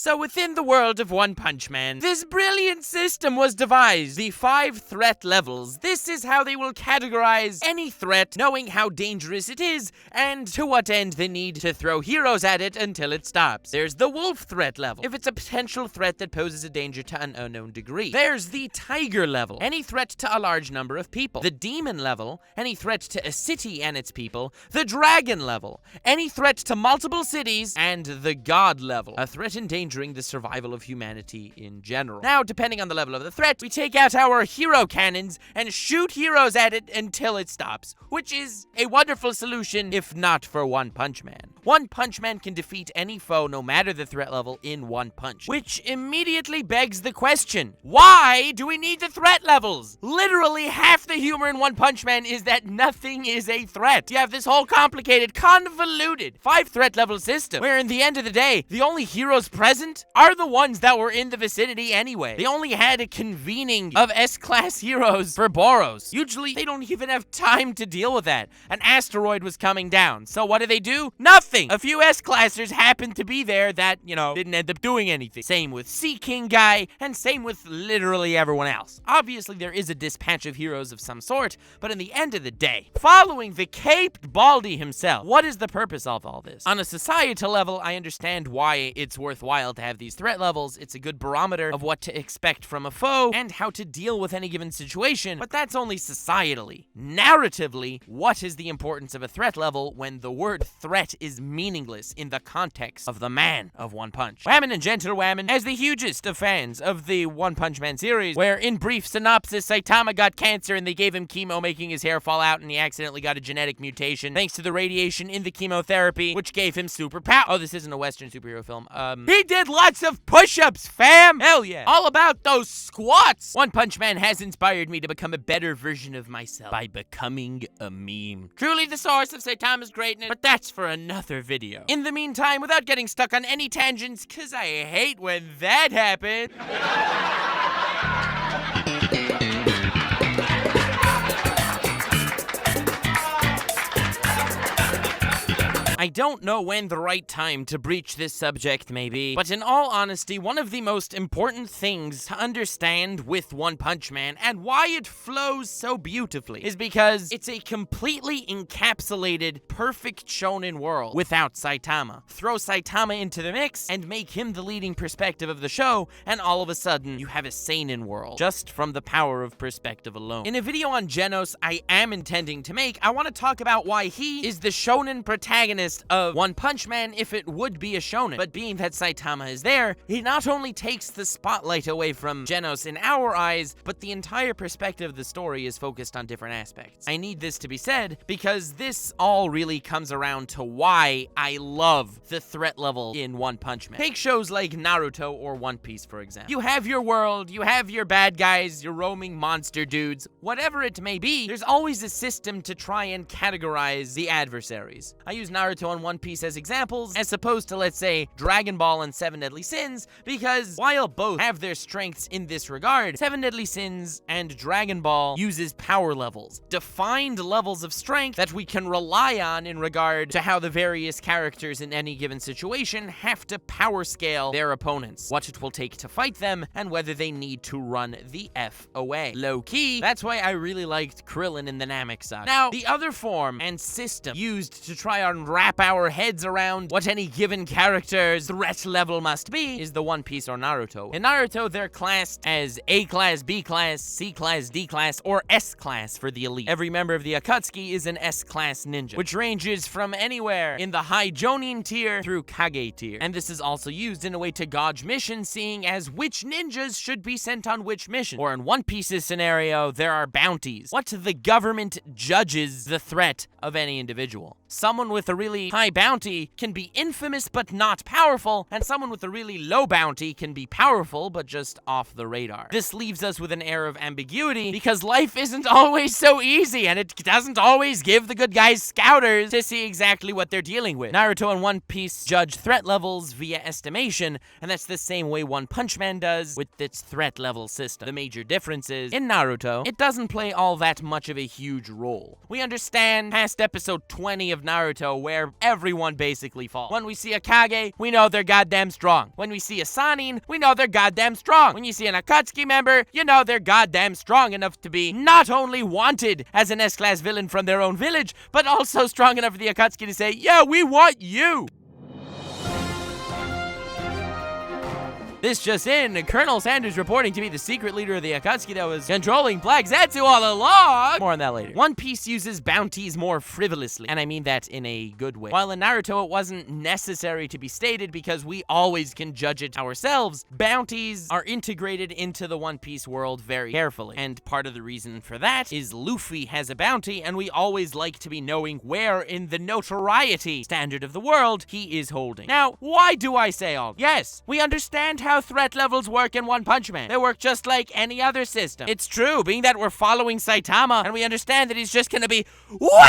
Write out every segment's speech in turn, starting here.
So within the world of One Punch Man, this brilliant system was devised. The 5 threat levels. This is how they will categorize any threat, knowing how dangerous it is, and to what end they need to throw heroes at it until it stops. There's the wolf threat level, if it's a potential threat that poses a danger to an unknown degree. There's the tiger level, any threat to a large number of people. The demon level, any threat to a city and its people. The dragon level, any threat to multiple cities. And the god level, a threat endangering the survival of humanity in general. Now, depending on the level of the threat, we take out our hero cannons and shoot heroes at it until it stops, which is a wonderful solution if not for One Punch Man. One Punch Man can defeat any foe no matter the threat level in one punch, which immediately begs the question, why do we need the threat levels? Literally half the humor in One Punch Man is that nothing is a threat. You have this whole complicated, convoluted 5 threat level system where in the end of the day, the only heroes present are the ones that were in the vicinity anyway. They only had a convening of S-class heroes for Boros. Usually, they don't even have time to deal with that. An asteroid was coming down. So what do? Nothing. A few S-classers happened to be there that, didn't end up doing anything. Same with Sea King guy, and same with literally everyone else. Obviously, there is a dispatch of heroes of some sort, but in the end of the day, following the caped Baldy himself, what is the purpose of all this? On a societal level, I understand why it's worthwhile to have these threat levels. It's a good barometer of what to expect from a foe and how to deal with any given situation, but that's only societally. Narratively, what is the importance of a threat level when the word threat is meaningless in the context of the man of One Punch? Whammon and Gentle Whammon, as the hugest of fans of the One Punch Man series, where in brief synopsis, Saitama got cancer and they gave him chemo making his hair fall out and he accidentally got a genetic mutation thanks to the radiation in the chemotherapy, which gave him superpower. Oh, this isn't a Western superhero film. He did lots of push-ups, fam! Hell yeah. All about those squats! One Punch Man has inspired me to become a better version of myself by becoming a meme. Truly the source of Saitama's greatness, but that's for another video. In the meantime, without getting stuck on any tangents, cause I hate when that happens. I don't know when the right time to breach this subject may be, but in all honesty, one of the most important things to understand with One Punch Man and why it flows so beautifully is because it's a completely encapsulated, perfect shonen world without Saitama. Throw Saitama into the mix and make him the leading perspective of the show, and all of a sudden, you have a seinen world, just from the power of perspective alone. In a video on Genos I am intending to make, I want to talk about why he is the shonen protagonist of One Punch Man if it would be a shonen. But being that Saitama is there, he not only takes the spotlight away from Genos in our eyes, but the entire perspective of the story is focused on different aspects. I need this to be said because this all really comes around to why I love the threat level in One Punch Man. Take shows like Naruto or One Piece, for example. You have your world, you have your bad guys, your roaming monster dudes, whatever it may be, there's always a system to try and categorize the adversaries. I use Naruto and One Piece as examples, as opposed to, let's say, Dragon Ball and Seven Deadly Sins, because while both have their strengths in this regard, Seven Deadly Sins and Dragon Ball uses power levels, defined levels of strength that we can rely on in regard to how the various characters in any given situation have to power scale their opponents, what it will take to fight them, and whether they need to run the F away. Low-key, that's why I really liked Krillin in the Namek saga. Now, the other form and system used to try and wrap our heads around what any given character's threat level must be is the One Piece or Naruto. In Naruto, they're classed as A class, B class, C class, D class, or S class for the elite. Every member of the Akatsuki is an S class ninja, which ranges from anywhere in the high Jonin tier through Kage tier. And this is also used in a way to gauge missions, seeing as which ninjas should be sent on which mission. Or in One Piece's scenario, there are bounties. What the government judges the threat of any individual. Someone with a really high bounty can be infamous but not powerful, and someone with a really low bounty can be powerful but just off the radar. This leaves us with an air of ambiguity because life isn't always so easy, and it doesn't always give the good guys scouters to see exactly what they're dealing with. Naruto and One Piece judge threat levels via estimation, and that's the same way One Punch Man does with its threat level system. The major difference is, in Naruto, it doesn't play all that much of a huge role. We understand past episode 20 of Naruto where where everyone basically falls. When we see a Kage, we know they're goddamn strong. When we see a Sanin, we know they're goddamn strong. When you see an Akatsuki member, you know they're goddamn strong enough to be not only wanted as an S-class villain from their own village, but also strong enough for the Akatsuki to say, yeah, we want you. This just in, Colonel Sanders reporting to be the secret leader of the Akatsuki that was controlling Black Zetsu all along. More on that later. One Piece uses bounties more frivolously, and I mean that in a good way. While in Naruto it wasn't necessary to be stated because we always can judge it ourselves, bounties are integrated into the One Piece world very carefully. And part of the reason for that is Luffy has a bounty, and we always like to be knowing where in the notoriety standard of the world he is holding. Now, why do I say all? Yes, we understand how threat levels work in One Punch Man. They work just like any other system. It's true, being that we're following Saitama and we understand that he's just gonna be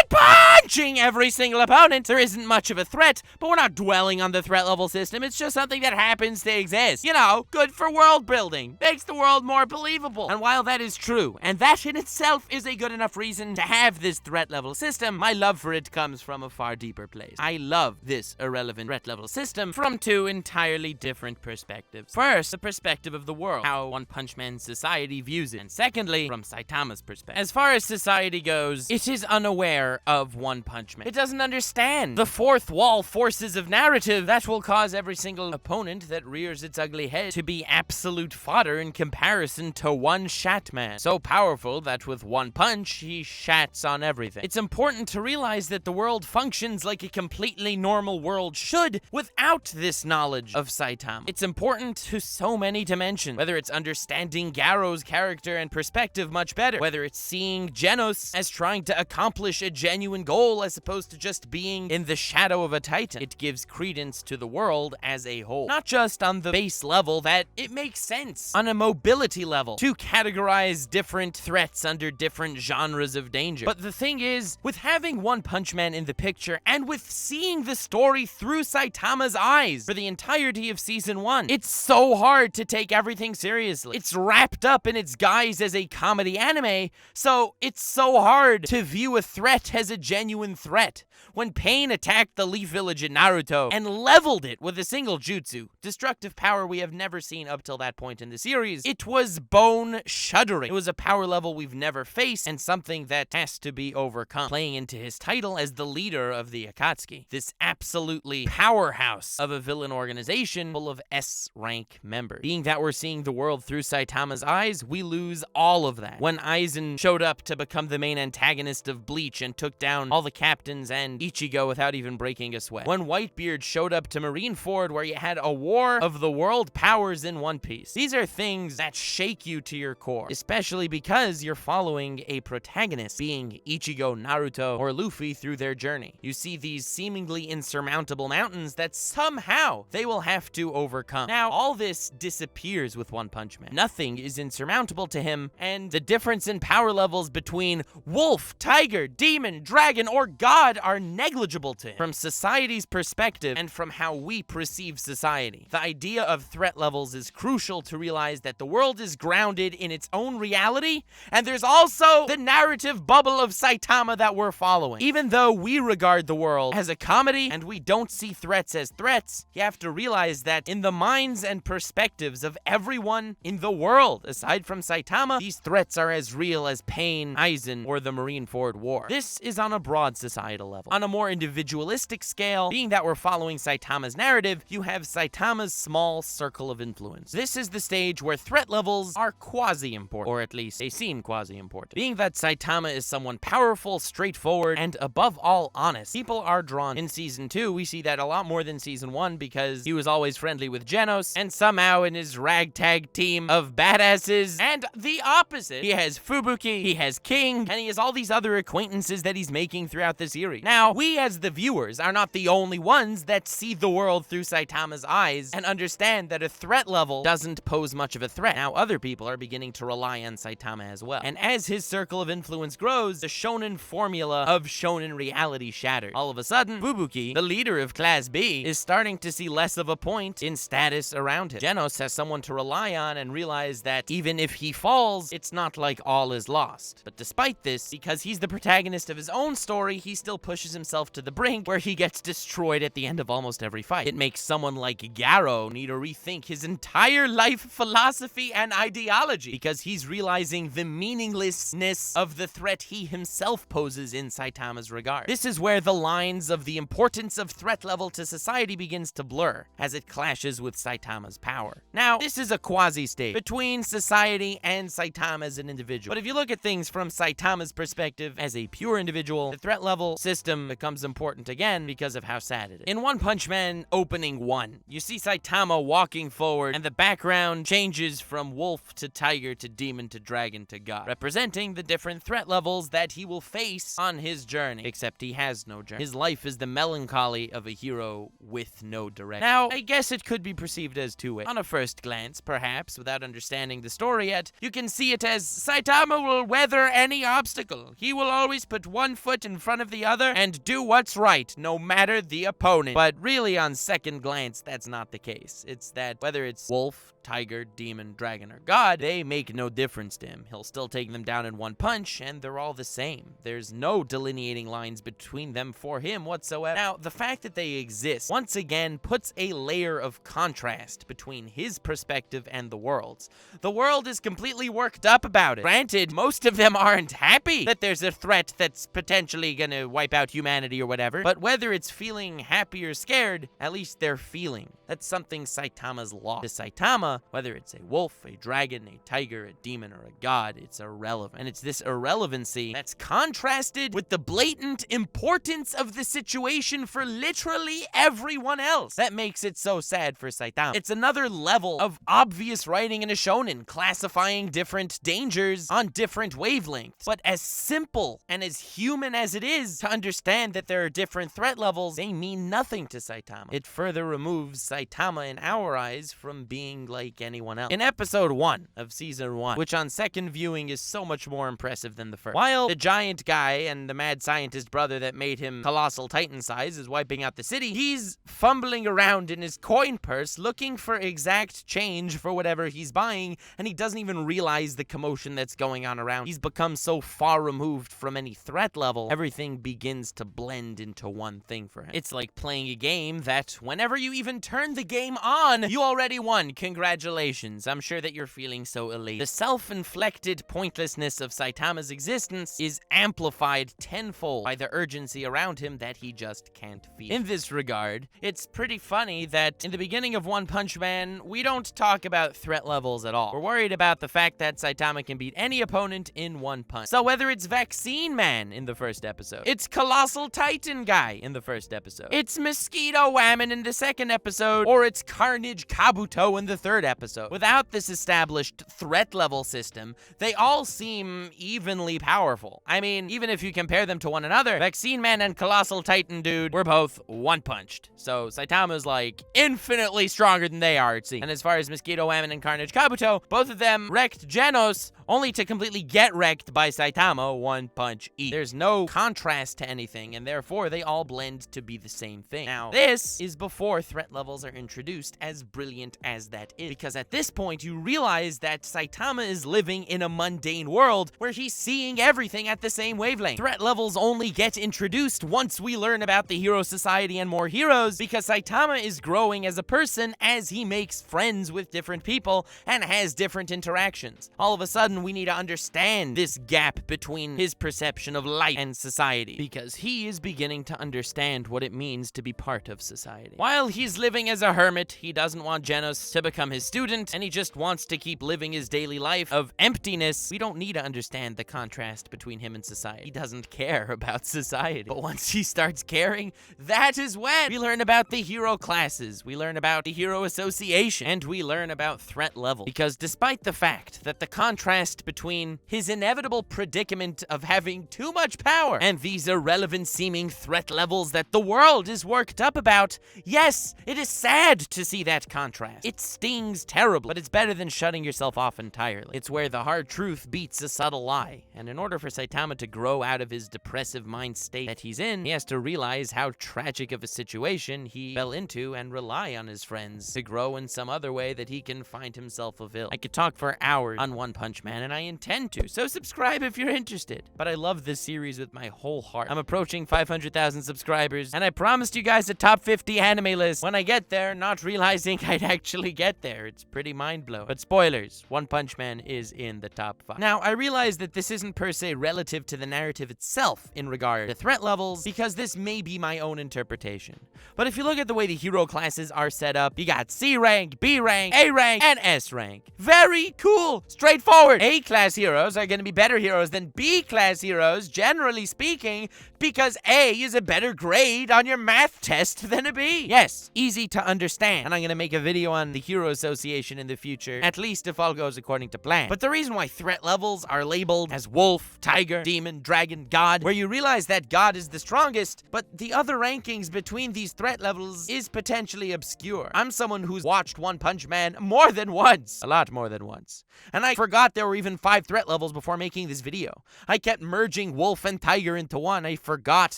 punching every single opponent. There isn't much of a threat, but we're not dwelling on the threat level system. It's just something that happens to exist. You know, good for world building. Makes the world more believable. And while that is true, and that in itself is a good enough reason to have this threat level system, my love for it comes from a far deeper place. I love this irrelevant threat level system from two entirely different perspectives. First, the perspective of the world, how One Punch Man society views it. And secondly, from Saitama's perspective. As far as society goes, it is unaware of One Punch Man. It doesn't understand the fourth wall forces of narrative that will cause every single opponent that rears its ugly head to be absolute fodder in comparison to one Shat Man. So powerful that with one punch, he shats on everything. It's important to realize that the world functions like a completely normal world should without this knowledge of Saitama. It's important to so many dimensions, whether it's understanding Garo's character and perspective much better, whether it's seeing Genos as trying to accomplish a genuine goal as opposed to just being in the shadow of a titan. It gives credence to the world as a whole, not just on the base level that it makes sense on a mobility level to categorize different threats under different genres of danger. But the thing is, with having One Punch Man in the picture and with seeing the story through Saitama's eyes for the entirety of season 1, it's so hard to take everything seriously. It's wrapped up in its guise as a comedy anime, so it's so hard to view a threat as a genuine threat. When Pain attacked the Leaf Village in Naruto and leveled it with a single jutsu, destructive power we have never seen up till that point in the series, it was bone-shuddering. It was a power level we've never faced and something that has to be overcome, playing into his title as the leader of the Akatsuki. This absolutely powerhouse of a villain organization full of S-rank members. Being that we're seeing the world through Saitama's eyes, we lose all of that. When Aizen showed up to become the main antagonist of Bleach and took down all the captains and Ichigo without even breaking a sweat. When Whitebeard showed up to Marineford where you had a war of the world powers in One Piece. These are things that shake you to your core, especially because you're following a protagonist, being Ichigo, Naruto, or Luffy through their journey. You see these seemingly insurmountable mountains that somehow they will have to overcome. Now, all this disappears with One Punch Man. Nothing is insurmountable to him, and the difference in power levels between wolf, tiger, demon, dragon, or god are negligible to him. From society's perspective and from how we perceive society, the idea of threat levels is crucial to realize that the world is grounded in its own reality, and there's also the narrative bubble of Saitama that we're following. Even though we regard the world as a comedy and we don't see threats as threats, you have to realize that in the minds and perspectives of everyone in the world, aside from Saitama, these threats are as real as Pain, Aizen, or the Marineford War. This is on a broad societal level. On a more individualistic scale, being that we're following Saitama's narrative, you have Saitama's small circle of influence. This is the stage where threat levels are quasi-important, or at least they seem quasi-important. Being that Saitama is someone powerful, straightforward, and above all honest, people are drawn. In Season 2, we see that a lot more than Season 1 because he was always friendly with Genos, and somehow in his ragtag team of badasses, and the opposite, he has Fubuki, he has King, and he has all these other acquaintances that he's making throughout the series. Now, we as the viewers are not the only ones that see the world through Saitama's eyes and understand that a threat level doesn't pose much of a threat. Now, other people are beginning to rely on Saitama as well. And as his circle of influence grows, the shonen formula of shonen reality shatters. All of a sudden, Fubuki, the leader of Class B, is starting to see less of a point in status around around him. Genos has someone to rely on and realize that even if he falls, it's not like all is lost. But despite this, because he's the protagonist of his own story, he still pushes himself to the brink where he gets destroyed at the end of almost every fight. It makes someone like Garo need to rethink his entire life philosophy and ideology because he's realizing the meaninglessness of the threat he himself poses in Saitama's regard. This is where the lines of the importance of threat level to society begins to blur as it clashes with Saitama's power. Now, this is a quasi-state between society and Saitama as an individual. But if you look at things from Saitama's perspective as a pure individual, the threat level system becomes important again because of how sad it is. In One Punch Man Opening 1, you see Saitama walking forward and the background changes from wolf to tiger to demon to dragon to god, representing the different threat levels that he will face on his journey, except he has no journey. His life is the melancholy of a hero with no direction. Now, I guess it could be perceived as two ways. On a first glance, perhaps, without understanding the story yet, you can see it as Saitama will weather any obstacle. He will always put one foot in front of the other and do what's right, no matter the opponent. But really, on second glance, that's not the case. It's that whether it's wolf, tiger, demon, dragon, or god, they make no difference to him. He'll still take them down in one punch, and they're all the same. There's no delineating lines between them for him whatsoever. Now, the fact that they exist, once again, puts a layer of contrast between his perspective and the world's. The world is completely worked up about it. Granted, most of them aren't happy that there's a threat that's potentially gonna wipe out humanity or whatever, but whether it's feeling happy or scared, at least they're feeling. That's something Saitama's lost. To Saitama, whether it's a wolf, a dragon, a tiger, a demon, or a god, it's irrelevant. And it's this irrelevancy that's contrasted with the blatant importance of the situation for literally everyone else. That makes it so sad for Saitama. It's another level of obvious writing in a shonen, classifying different dangers on different wavelengths. But as simple and as human as it is to understand that there are different threat levels, they mean nothing to Saitama. It further removes Saitama in our eyes from being like anyone else. In episode 1 of season 1, which on second viewing is so much more impressive than the first, while the giant guy and the mad scientist brother that made him colossal titan size is wiping out the city, he's fumbling around in his coin purse looking for exact change for whatever he's buying, and he doesn't even realize the commotion that's going on around. He's become so far removed from any threat level, everything begins to blend into one thing for him. It's like playing a game that whenever you even turn the game on, you already won. Congratulations. I'm sure that you're feeling so elate. The self-inflicted pointlessness of Saitama's existence is amplified tenfold by the urgency around him that he just can't feel. In this regard, it's pretty funny that in the beginning of One Punch Man, we don't talk about threat levels at all. We're worried about the fact that Saitama can beat any opponent in one punch. So whether it's Vaccine Man in the first episode, it's Colossal Titan Guy in the first episode, it's Mosquito Whammon in the second episode, or it's Carnage Kabuto in the third episode, without this established threat level system, they all seem evenly powerful. I mean, even if you compare them to one another, Vaccine Man and Colossal Titan Dude were both one-punched. So Saitama's like infinitely stronger than they are, it seems. And as far as Mosquito Whammon and Carnage Kabuto, both of them wrecked Genos only to completely get wrecked by Saitama one punch each. There's no contrast to anything, and therefore they all blend to be the same thing. Now, this is before threat levels are introduced, as brilliant as that is, because at this point you realize that Saitama is living in a mundane world where he's seeing everything at the same wavelength. Threat levels only get introduced once we learn about the Hero Society and more heroes, because Saitama is growing as a person as he makes friends with different people and has different interactions. All of a sudden, we need to understand this gap between his perception of life and society, because he is beginning to understand what it means to be part of society. While he's living as a hermit, he doesn't want Genos to become his student, and he just wants to keep living his daily life of emptiness. We don't need to understand the contrast between him and society. He doesn't care about society. But once he starts caring, that is when we learn about the hero classes, we learn about the hero association, and we learn about threat level. Because despite the fact that the contrast between his inevitable predicament of having too much power and these irrelevant seeming threat levels that the world is worked up about, yes, it is sad to see that contrast. It stings terribly, but it's better than shutting yourself off entirely. It's where the hard truth beats a subtle lie. And in order for Saitama to grow out of his depressive mind state that he's in, he has to realize how tragic of a situation he fell into and rely on his friends to grow in some other way that he can find himself fulfilled. I could talk for hours on One Punch Man, and I intend to, so subscribe if you're interested. But I love this series with my whole heart. I'm approaching 500,000 subscribers, and I promised you guys a top 50 anime list when I get there, not realizing I'd actually get there. It's pretty mind-blowing. But spoilers, One Punch Man is in the top 5. Now, I realize that this isn't per se relative to the narrative itself in regard to threat levels, because this may be my own interpretation. But if you look at the way the hero classes are set up, you got C rank, B rank, A rank, and S rank. Very cool, straightforward. A-class heroes are going to be better heroes than B-class heroes, generally speaking, because A is a better grade on your math test than a B. Yes, easy to understand. And I'm going to make a video on the Hero Association in the future, at least if all goes according to plan. But the reason why threat levels are labeled as wolf, tiger, demon, dragon, god, where you realize that god is the strongest, but the other rankings between these threat levels is potentially obscure. I'm someone who's watched One Punch Man more than once. A lot more than once. And I forgot there were even 5 threat levels before making this video. I kept merging wolf and tiger into one. I forgot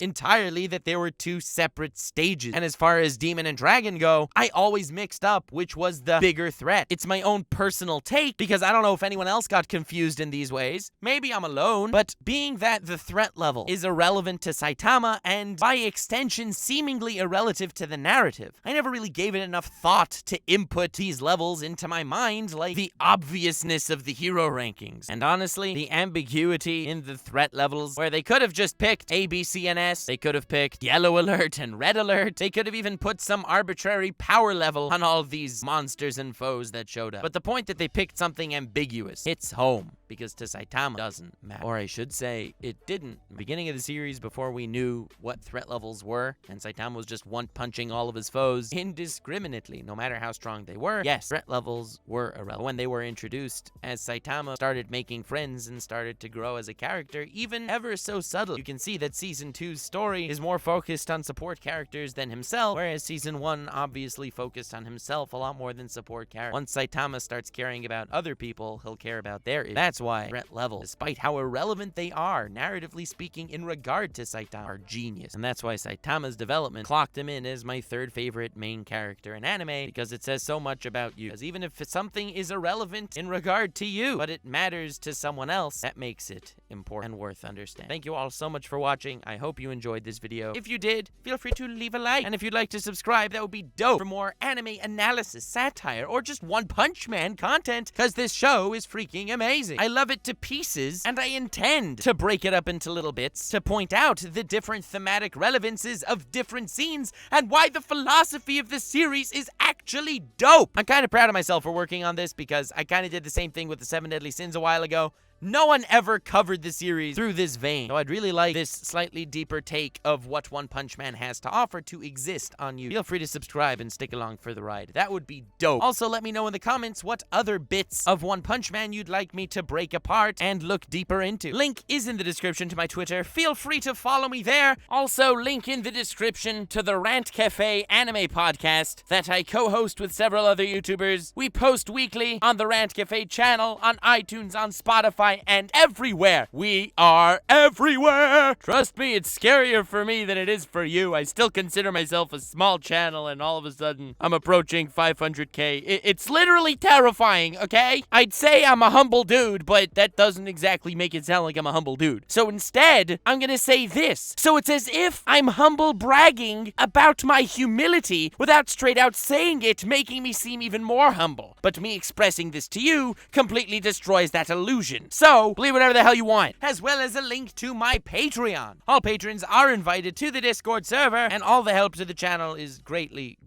entirely that there were 2 separate stages. And as far as demon and dragon go, I always mixed up which was the bigger threat. It's my own personal take, because I don't know if anyone else got confused in these ways. Maybe I'm alone, but being that the threat level is irrelevant to Saitama and by extension seemingly irrelative to the narrative, I never really gave it enough thought to input these levels into my mind like the obviousness of the hero rankings. And honestly, the ambiguity in the threat levels, where they could have just picked A, B, C, and S, they could have picked yellow alert and red alert, they could have even put some arbitrary power level on all these monsters and foes that showed up. But the point that they picked something ambiguous hits home, because to Saitama, it doesn't matter. Or I should say, it didn't. The beginning of the series, before we knew what threat levels were, and Saitama was just one-punching all of his foes indiscriminately, no matter how strong they were, yes, threat levels were irrelevant. When they were introduced, as Saitama started making friends and started to grow as a character, even ever so subtle, you can see that Season 2's story is more focused on support characters than himself, whereas Season 1 obviously focused on himself a lot more than support characters. Once Saitama starts caring about other people, he'll care about their issues. That's why threat levels, despite how irrelevant they are, narratively speaking, in regard to Saitama, are genius. And that's why Saitama's development clocked him in as my 3rd favorite main character in anime, because it says so much about you. Because even if something is irrelevant in regard to you, but it matters to someone else, that makes it important and worth understanding. Thank you all so much for watching. I hope you enjoyed this video. If you did, feel free to leave a like. And if you'd like to subscribe, that would be dope, for more anime analysis, satire, or just One Punch Man content, because this show is freaking amazing. I love it to pieces, and I intend to break it up into little bits to point out the different thematic relevances of different scenes and why the philosophy of the series is actually dope. I'm kind of proud of myself for working on this, because I kind of did the same thing with the 7 Deadly Sins a while ago. No one ever covered the series through this vein. So I'd really like this slightly deeper take of what One Punch Man has to offer to exist on YouTube. Feel free to subscribe and stick along for the ride. That would be dope. Also, let me know in the comments what other bits of One Punch Man you'd like me to break apart and look deeper into. Link is in the description to my Twitter. Feel free to follow me there. Also, link in the description to the Rant Cafe Anime Podcast that I co-host with several other YouTubers. We post weekly on the Rant Cafe channel, on iTunes, on Spotify, and everywhere. We are everywhere. Trust me, it's scarier for me than it is for you. I still consider myself a small channel, and all of a sudden, I'm approaching 500K. It's literally terrifying, okay? I'd say I'm a humble dude, but that doesn't exactly make it sound like I'm a humble dude. So instead, I'm gonna say this. So it's as if I'm humble bragging about my humility without straight out saying it, making me seem even more humble. But me expressing this to you completely destroys that illusion. So, believe whatever the hell you want, as well as a link to my Patreon. All patrons are invited to the Discord server, and all the help to the channel is greatly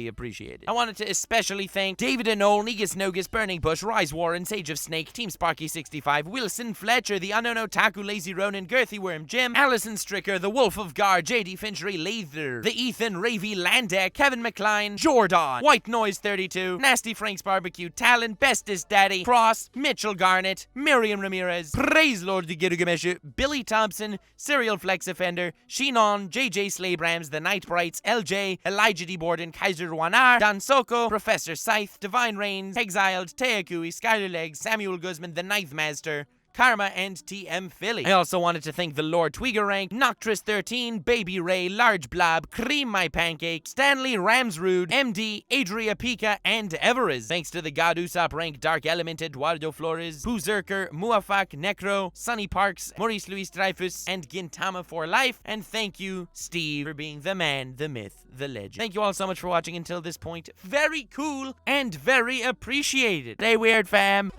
appreciated. I wanted to especially thank David Anole, Negus Nogus, Burning Bush, Rise Warren, Sage of Snake, Team Sparky65, Wilson Fletcher, The Unknown Otaku, Lazy Ronin, Girthy Worm Jim, Allison Stricker, The Wolf of Gar, JD Finchery, Lather, The Ethan, Ravy Landeck, Kevin McCline, Jordan, White Noise 32, Nasty Frank's Barbecue, Talon, Bestest Daddy, Cross, Mitchell Garnett, Miriam Darian Ramirez, Praise Lord the Gilgamesh, Billy Thompson, Serial Flex Offender, Sheenon, JJ Slaybrams, The Night Brights, LJ, Elijah D. Borden, Kaiser Wanar, Dan Soko, Professor Scythe, Divine Reigns, Exiled, Teakui, Skylar Legs, Samuel Guzman, The Ninth Master, Karma, and TM Philly. I also wanted to thank the Lord Tweegerrank, Noctris13, Baby Ray, Large Blob, Cream My Pancake, Stanley Ramsrude, MD, Adria Pika, and Everest. Thanks to the God Usopp Rank, Dark Element, Eduardo Flores, Boozerker, Muafak, Necro, Sunny Parks, Maurice Luis Dreyfus, and Gintama for life. And thank you, Steve, for being the man, the myth, the legend. Thank you all so much for watching until this point. Very cool and very appreciated. Stay weird, fam.